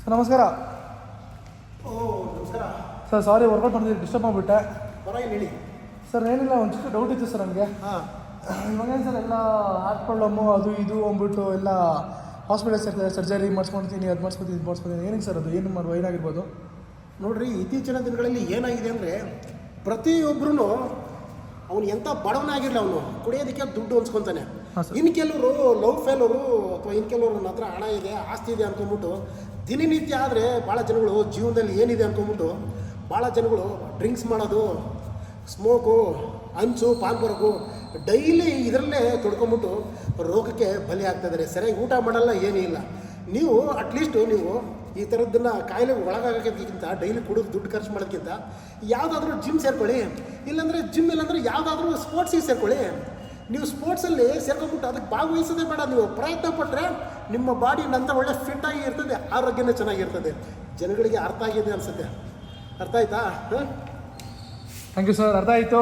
Sir ನಮಸ್ಕಾರ. ಓ ನಮಸ್ಕಾರ sir sorry workout ಮಾಡ್ತಿದ್ದು disturb ಮಾಡಿಬಿಟ್ಟೆ. ಪರವಾಗಿಲ್ಲ ಹೇಳಿ. ಸರ್ ಏನಿಲ್ಲ, ಒಂದು ಚಿಕ್ಕ ಡೌಟ್ ಇತ್ತು ಸರ್ ನನಗೆ. ಹಾಂ, ಇವಾಗೇನು ಸರ್ ಎಲ್ಲ ಹಾರ್ಟ್ ಪ್ರಾಬ್ಲಮ್ಮು ಅದು ಇದು ಅಂದ್ಬಿಟ್ಟು ಎಲ್ಲ ಹಾಸ್ಪಿಟಲ್ ಸೇರ್ತಾರೆ, ಸರ್ಜರಿ ಮಾಡಿಸ್ಕೊಳ್ತೀನಿ, ಅದು ಮಾಡಿಸ್ಕೊತೀನಿ, ಇದು ಮಾಡಿಸ್ಕೊತೀನಿ. ಏನಕ್ಕೆ ಸರ್ ಅದು ಏನು ಏನಾಗಿರ್ಬೋದು? ನೋಡಿರಿ, ಇತ್ತೀಚಿನ ದಿನಗಳಲ್ಲಿ ಏನಾಗಿದೆ ಅಂದರೆ ಪ್ರತಿಯೊಬ್ಬರೂ ಅವನು ಎಂಥ ಬಡವನಾಗಿರಲಿ ಅವನು ಕುಡಿಯೋದಕ್ಕೆ ದುಡ್ಡು ಹೊಂಚ್ಕೊತಾನೆ. ಇನ್ನು ಕೆಲವರು ಲವ್ ಫೇಲರು ಅಥವಾ ಇನ್ನು ಕೆಲವರು ನನ್ನ ಹತ್ರ ಹಣ ಇದೆ, ಆಸ್ತಿ ಇದೆ ಅಂದ್ಕೊಂಬಿಟ್ಟು ದಿನನಿತ್ಯ ಆದರೆ ಭಾಳ ಜನಗಳು ಜೀವನದಲ್ಲಿ ಏನಿದೆ ಅಂದ್ಕೊಂಬಿಟ್ಟು ಭಾಳ ಜನಗಳು ಡ್ರಿಂಕ್ಸ್ ಮಾಡೋದು, ಸ್ಮೋಕು, ಹಂಚು, ಪಾನ್ ಬರೋಕು ಡೈಲಿ ಇದರಲ್ಲೇ ತೊಡ್ಕೊಂಬಿಟ್ಟು ರೋಗಕ್ಕೆ ಬಲಿ ಆಗ್ತಾಯಿದ್ದಾರೆ. ಸರಿಯಾಗಿ ಊಟ ಮಾಡಲ್ಲ, ಏನೂ ಇಲ್ಲ. ನೀವು ಅಟ್ಲೀಸ್ಟು ನೀವು ಈ ಥರದ್ದನ್ನು ಕಾಯಿಲೆಗೆ ಒಳಗಾಗೋಕ್ಕಿಂತ ಡೈಲಿ ಕುಡಿದು ದುಡ್ಡು ಖರ್ಚು ಮಾಡೋದಕ್ಕಿಂತ ಯಾವುದಾದ್ರೂ ಜಿಮ್ ಸೇರ್ಕೊಳ್ಳಿ, ಇಲ್ಲಾಂದರೆ ಜಿಮ್ ಇಲ್ಲಾಂದರೆ ಯಾವುದಾದ್ರೂ ಸ್ಪೋರ್ಟ್ಸಿಗೆ ಸೇರ್ಕೊಳ್ಳಿ. ನೀವು ಸ್ಪೋರ್ಟ್ಸಲ್ಲಿ ಸೇರ್ಕೊಂಡ್ಬಿಟ್ಟು ಅದಕ್ಕೆ ಭಾಗವಹಿಸೋದೇ ಬೇಡ. ನೀವು ಪ್ರಯತ್ನ ಪಟ್ಟರೆ ನಿಮ್ಮ ಬಾಡಿ ನಂತರ ಒಳ್ಳೆ ಫಿಟ್ಟಾಗಿ ಇರ್ತದೆ, ಆರೋಗ್ಯನೇ ಚೆನ್ನಾಗಿರ್ತದೆ. ಜನಗಳಿಗೆ ಅರ್ಥ ಆಗಿದೆ ಅನಿಸುತ್ತೆ. ಅರ್ಥ ಆಯ್ತಾ? ಥ್ಯಾಂಕ್ ಯು ಸರ್, ಅರ್ಥ ಆಯಿತು.